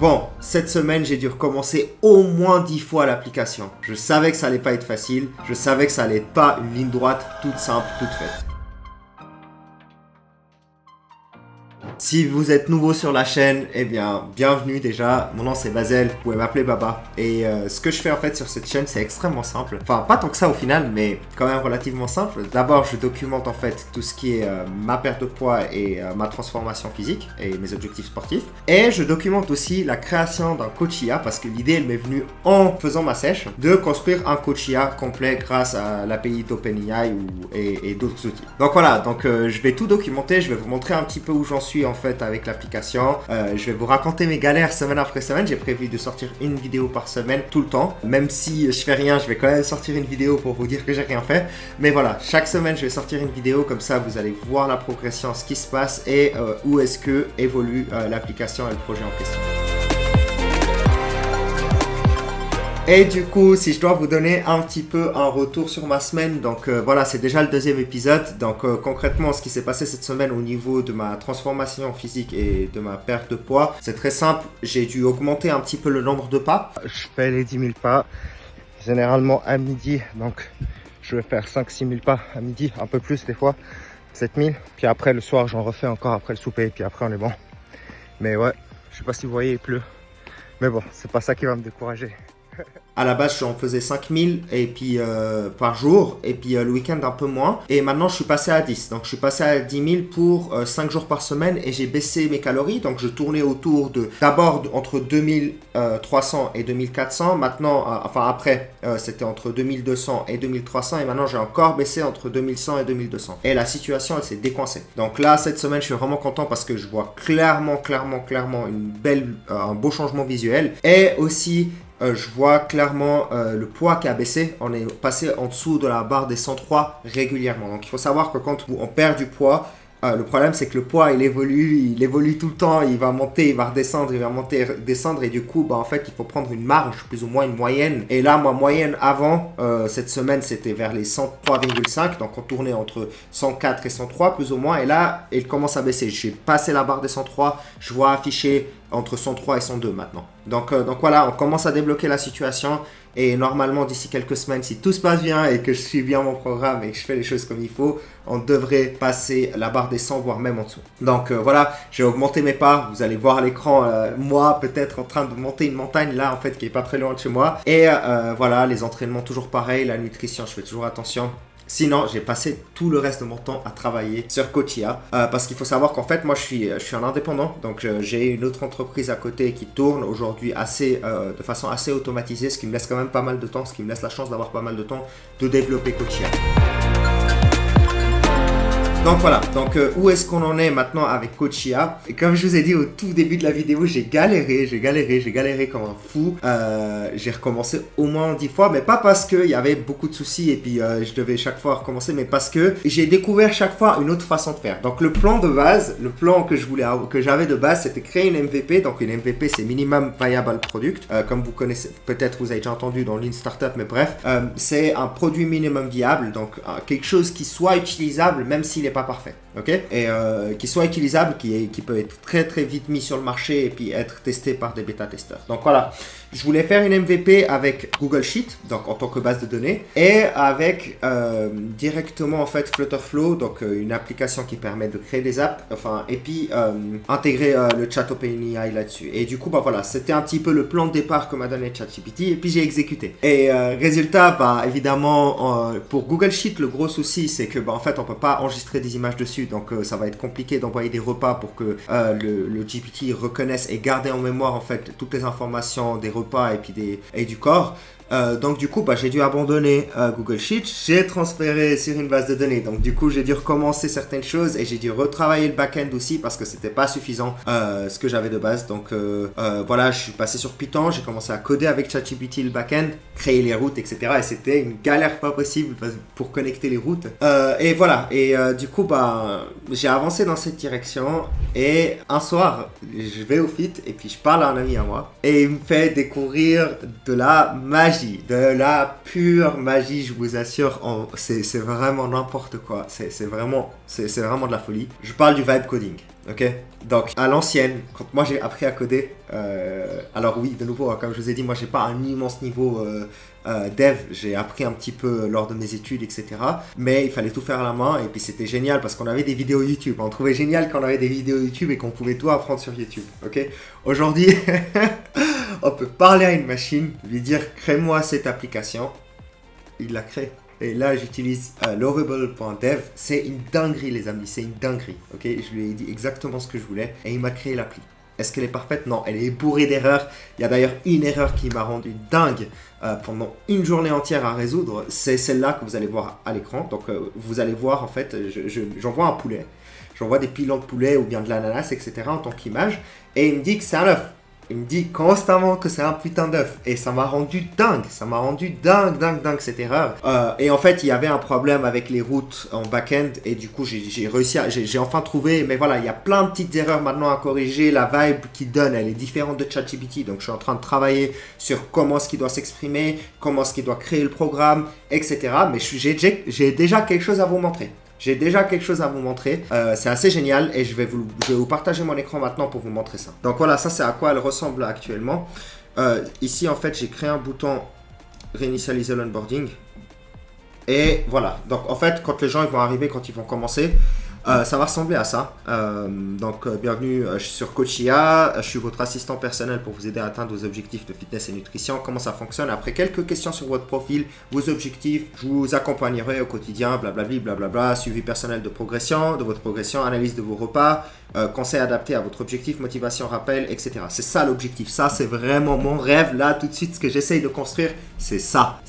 Bon, cette semaine, j'ai dû recommencer au moins 10 fois l'application. Je savais que ça allait pas être facile, je savais que ça allait être pas une ligne droite toute simple, toute faite. Si vous êtes nouveau sur la chaîne, eh bien, bienvenue déjà. Mon nom c'est Basel, vous pouvez m'appeler Baba. Et ce que je fais en fait sur cette chaîne, c'est extrêmement simple. Enfin, pas tant que ça au final, mais quand même relativement simple. D'abord, je documente en fait tout ce qui est ma perte de poids et ma transformation physique et mes objectifs sportifs. Et je documente aussi la création d'un coach IA parce que l'idée, elle m'est venue en faisant ma sèche de construire un coach IA complet grâce à l'API d'OpenAI et d'autres outils. Donc voilà, donc je vais tout documenter, je vais vous montrer un petit peu où j'en suis en fait avec l'application. Je vais vous raconter mes galères semaine après semaine. J'ai prévu de sortir une vidéo par semaine tout le temps. Même si je fais rien, je vais quand même sortir une vidéo pour vous dire que j'ai rien fait. Mais voilà, chaque semaine je vais sortir une vidéo, comme ça vous allez voir la progression, ce qui se passe et où est-ce que évolue l'application et le projet en question. Et du coup, si je dois vous donner un petit peu un retour sur ma semaine, donc voilà, c'est déjà le deuxième épisode. Donc concrètement, ce qui s'est passé cette semaine au niveau de ma transformation physique et de ma perte de poids, c'est très simple. J'ai dû augmenter un petit peu le nombre de pas. Je fais les 10 000 pas, généralement à midi. Donc je vais faire 5-6 000 pas à midi, un peu plus des fois, 7 000. Puis après, le soir, j'en refais encore après le souper. Puis après, on est bon. Mais ouais, je sais pas si vous voyez, il pleut. Mais bon, c'est pas ça qui va me décourager. À la base, j'en faisais 5000 et puis, par jour, et puis le week-end un peu moins. Et maintenant, je suis passé à 10. Donc, je suis passé à 10 000 pour 5 jours par semaine et j'ai baissé mes calories. Donc, je tournais autour de, d'abord entre 2300 et 2400. Maintenant, enfin après, c'était entre 2200 et 2300. Et maintenant, j'ai encore baissé entre 2100 et 2200. Et la situation, elle s'est décoincée. Donc là, cette semaine, je suis vraiment content parce que je vois clairement un beau changement visuel. Et aussi, je vois clairement le poids qui a baissé. On est passé en dessous de la barre des 103 régulièrement. Donc il faut savoir que quand on perd du poids, le problème c'est que le poids il évolue tout le temps. Il va monter, il va redescendre, il va monter, redescendre. Et du coup, en fait, il faut prendre une marge, plus ou moins une moyenne. Et là, ma moyenne avant, cette semaine, c'était vers les 103,5. Donc on tournait entre 104 et 103 plus ou moins. Et là, il commence à baisser. J'ai passé la barre des 103. Je vois afficher entre 103 et 102 maintenant. Donc voilà, on commence à débloquer la situation et normalement d'ici quelques semaines, si tout se passe bien et que je suis bien mon programme et que je fais les choses comme il faut, on devrait passer la barre des 100 voire même en dessous. Donc voilà, j'ai augmenté mes pas, vous allez voir à l'écran, moi peut-être en train de monter une montagne là en fait qui est pas très loin de chez moi. Et voilà, les entraînements toujours pareil, la nutrition, je fais toujours attention. Sinon, j'ai passé tout le reste de mon temps à travailler sur Coach IA parce qu'il faut savoir qu'en fait, moi, je suis un indépendant. Donc, j'ai une autre entreprise à côté qui tourne aujourd'hui de façon assez automatisée, ce qui me laisse quand même pas mal de temps, ce qui me laisse la chance d'avoir pas mal de temps de développer Coach IA. Donc voilà, donc où est-ce qu'on en est maintenant avec Coach IA? Et comme je vous ai dit au tout début de la vidéo, j'ai galéré comme un fou. J'ai recommencé au moins 10 fois, mais pas parce qu'il y avait beaucoup de soucis et puis je devais chaque fois recommencer, mais parce que j'ai découvert chaque fois une autre façon de faire. Donc le plan de base, le plan que j'avais de base, c'était créer une MVP. Donc une MVP, c'est Minimum Viable Product. Comme vous connaissez, peut-être vous avez déjà entendu dans Lean Startup, mais bref, c'est un produit minimum viable, donc quelque chose qui soit utilisable même s'il n'est pas parfait, ok, et qui soit utilisable, qui peut être très très vite mis sur le marché et puis être testé par des bêta-testeurs. Donc voilà, je voulais faire une MVP avec Google Sheet, donc en tant que base de données, et avec directement en fait Flutterflow, donc une application qui permet de créer des apps, enfin, et puis intégrer le chat OpenAI là-dessus. Et du coup, bah voilà, c'était un petit peu le plan de départ que m'a donné ChatGPT, et puis j'ai exécuté. Et résultat, bah évidemment, pour Google Sheet, le gros souci, c'est que bah en fait, on peut pas enregistrer des images dessus, donc ça va être compliqué d'envoyer des repas pour que le GPT reconnaisse et garde en mémoire en fait toutes les informations des repas et puis du corps. Donc du coup, j'ai dû abandonner Google Sheet, j'ai transféré sur une base de données. Donc du coup, j'ai dû recommencer certaines choses et j'ai dû retravailler le back-end aussi parce que c'était pas suffisant ce que j'avais de base. Donc voilà, je suis passé sur Python, j'ai commencé à coder avec ChatGPT le back-end, créer les routes, etc. Et c'était une galère pas possible pour connecter les routes. Et voilà, et du coup, j'ai avancé dans cette direction et un soir, je vais au fit et puis je parle à un ami à moi et il me fait découvrir de la magie magie, de la pure magie, je vous assure. C'est vraiment n'importe quoi. C'est vraiment de la folie. Je parle du vibe coding. Ok, donc à l'ancienne, quand moi j'ai appris à coder, alors oui, de nouveau, comme je vous ai dit, moi j'ai pas un immense niveau dev, j'ai appris un petit peu lors de mes études, etc. Mais il fallait tout faire à la main et puis c'était génial parce qu'on avait des vidéos YouTube. On trouvait génial quand on avait des vidéos YouTube et qu'on pouvait tout apprendre sur YouTube. Ok, aujourd'hui, on peut parler à une machine, lui dire crée-moi cette application, il la crée. Et là, j'utilise lovable.dev. C'est une dinguerie, les amis. C'est une dinguerie. Ok, je lui ai dit exactement ce que je voulais et il m'a créé l'appli. Est-ce qu'elle est parfaite? Non, elle est bourrée d'erreurs. Il y a d'ailleurs une erreur qui m'a rendu dingue pendant une journée entière à résoudre. C'est celle-là que vous allez voir à l'écran. Donc, vous allez voir, en fait, j'envoie un poulet. J'envoie des pilons de poulet ou bien de l'ananas, etc. en tant qu'image. Et il me dit que c'est un œuf. Il me dit constamment que c'est un putain d'œuf. Et ça m'a rendu dingue. Ça m'a rendu dingue cette erreur. Et en fait, il y avait un problème avec les routes en back-end. Et du coup, j'ai enfin trouvé. Mais voilà, il y a plein de petites erreurs maintenant à corriger. La vibe qu'il donne, elle est différente de ChatGPT. Donc, je suis en train de travailler sur comment est-ce qu'il doit s'exprimer, comment est-ce qu'il doit créer le programme, etc. Mais j'ai déjà quelque chose à vous montrer. J'ai déjà quelque chose à vous montrer. C'est assez génial et je vais vous partager mon écran maintenant pour vous montrer ça. Donc voilà, ça c'est à quoi elle ressemble actuellement. Ici en fait, j'ai créé un bouton réinitialiser l'onboarding. Et voilà. Donc en fait, quand les gens ils vont arriver, quand ils vont commencer, ça va ressembler à ça. Bienvenue, je suis sur Coachia, je suis votre assistant personnel pour vous aider à atteindre vos objectifs de fitness et nutrition. Comment ça fonctionne? Après quelques questions sur votre profil, vos objectifs, je vous accompagnerai au quotidien, blablabla, suivi personnel de votre progression, analyse de vos repas, conseils adaptés à votre objectif, motivation, rappel, etc. C'est ça l'objectif. Ça, c'est vraiment mon rêve. Là, tout de suite, ce que j'essaye de construire, c'est ça.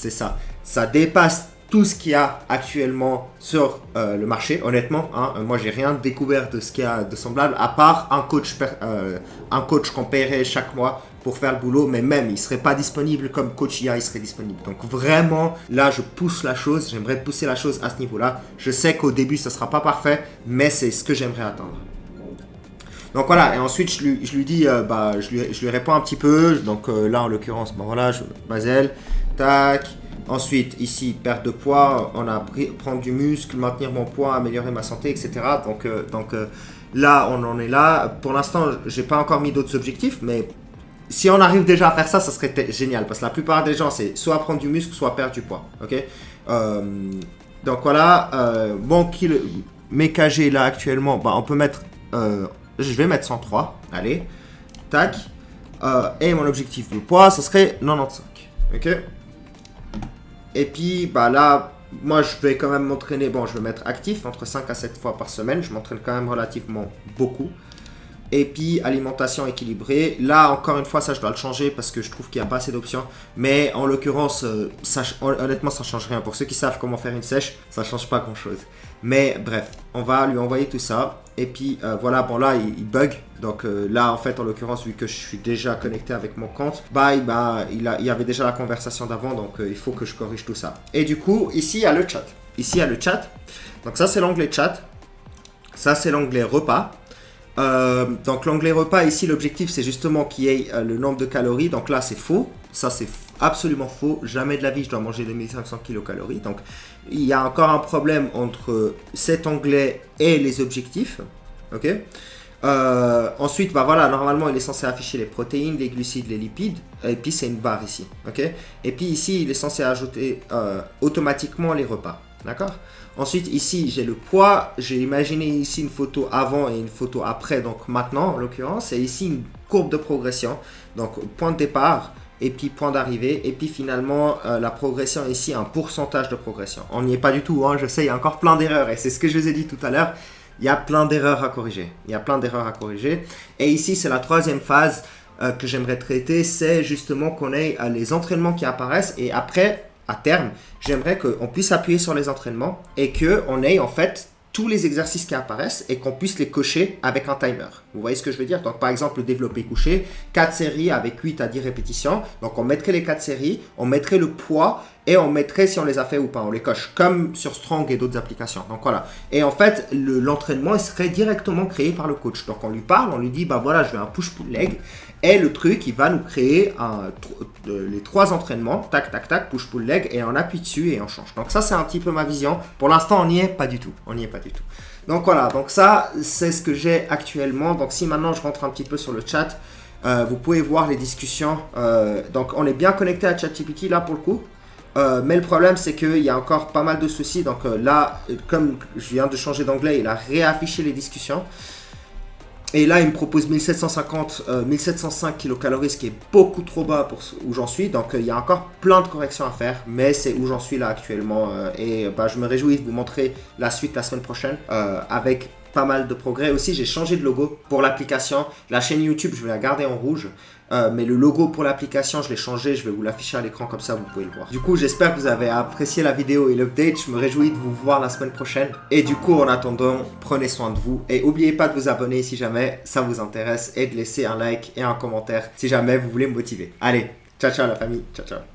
Ça dépasse tout ce qu'il y a actuellement sur le marché, honnêtement. Moi, j'ai rien découvert de ce qu'il y a de semblable, à part un coach qu'on paierait chaque mois pour faire le boulot, mais même, il ne serait pas disponible comme Coachia, il serait disponible. Donc vraiment, là, je pousse la chose, j'aimerais pousser la chose à ce niveau-là. Je sais qu'au début, ce ne sera pas parfait, mais c'est ce que j'aimerais atteindre. Donc voilà, et ensuite je lui dis, je lui réponds un petit peu. Donc là, en l'occurrence, Basel, tac. Ensuite, ici, perte de poids, on a prendre du muscle, maintenir mon poids, améliorer ma santé, etc. Donc là, on en est là. Pour l'instant, j'ai pas encore mis d'autres objectifs, mais si on arrive déjà à faire ça, ça serait génial. Parce que la plupart des gens, c'est soit prendre du muscle, soit perdre du poids. Ok. Donc voilà, mes KG là actuellement, on peut mettre, je vais mettre 103. Allez, tac. Et mon objectif de poids, ça serait 95. Ok. Et puis, là, moi, je vais quand même m'entraîner. Bon, je vais mettre actif entre 5 à 7 fois par semaine. Je m'entraîne quand même relativement beaucoup. Et puis, alimentation équilibrée. Là, encore une fois, ça, je dois le changer parce que je trouve qu'il n'y a pas assez d'options. Mais en l'occurrence, honnêtement, ça ne change rien. Pour ceux qui savent comment faire une sèche, ça ne change pas grand-chose. Mais bref, on va lui envoyer tout ça. Et puis, voilà, là, il bug. Donc là, en fait, en l'occurrence, vu que je suis déjà connecté avec mon compte, il y avait déjà la conversation d'avant. Donc, il faut que je corrige tout ça. Et du coup, ici, il y a le chat. Donc ça, c'est l'onglet chat. Ça, c'est l'onglet repas. Donc l'onglet repas ici, l'objectif c'est justement qu'il y ait le nombre de calories. Donc là c'est faux, ça c'est absolument faux. Jamais de la vie je dois manger 2500 kilocalories. Donc il y a encore un problème entre cet onglet et les objectifs. Ok. Ensuite normalement il est censé afficher les protéines, les glucides, les lipides. Et puis c'est une barre ici. Ok. Et puis ici il est censé ajouter automatiquement les repas. D'accord. Ensuite, ici, j'ai le poids. J'ai imaginé ici une photo avant et une photo après, donc maintenant en l'occurrence. Et ici, une courbe de progression. Donc, point de départ et puis point d'arrivée. Et puis finalement, la progression ici, un pourcentage de progression. On n'y est pas du tout, je sais, il y a encore plein d'erreurs. Et c'est ce que je vous ai dit tout à l'heure. Il y a plein d'erreurs à corriger. Et ici, c'est la troisième phase que j'aimerais traiter. C'est justement qu'on ait les entraînements qui apparaissent et après... À terme, j'aimerais qu'on puisse appuyer sur les entraînements et qu'on ait en fait tous les exercices qui apparaissent et qu'on puisse les cocher avec un timer. Vous voyez ce que je veux dire? Donc par exemple, le développé couché, 4 séries avec 8 à 10 répétitions. Donc on mettrait les 4 séries, on mettrait le poids et on mettrait si on les a fait ou pas, on les coche, comme sur Strong et d'autres applications. Donc voilà. Et en fait, l'entraînement il serait directement créé par le coach. Donc on lui parle, on lui dit, bah voilà, je veux un push-pull leg, et le truc, il va nous créer les 3 entraînements, tac, tac, tac, push-pull leg, et on appuie dessus et on change. Donc ça, c'est un petit peu ma vision. Pour l'instant, on n'y est pas du tout. On n'y est pas du tout. Donc voilà, donc ça, c'est ce que j'ai actuellement. Donc si maintenant je rentre un petit peu sur le chat, vous pouvez voir les discussions. Donc on est bien connecté à ChatGPT là pour le coup. Mais le problème, c'est qu'il y a encore pas mal de soucis. Donc là, comme je viens de changer d'anglais, il a réaffiché les discussions. Et là, il me propose 1705 kilocalories, ce qui est beaucoup trop bas pour où j'en suis. Donc, il y a encore plein de corrections à faire, mais c'est où j'en suis là actuellement. Et je me réjouis de vous montrer la suite la semaine prochaine avec pas mal de progrès. Aussi, j'ai changé de logo pour l'application. La chaîne YouTube, je vais la garder en rouge. Mais le logo pour l'application, je l'ai changé. Je vais vous l'afficher à l'écran comme ça, vous pouvez le voir. Du coup, j'espère que vous avez apprécié la vidéo et l'update. Je me réjouis de vous voir la semaine prochaine. Et du coup, en attendant, prenez soin de vous. Et n'oubliez pas de vous abonner si jamais ça vous intéresse. Et de laisser un like et un commentaire si jamais vous voulez me motiver. Allez, ciao ciao la famille. Ciao ciao.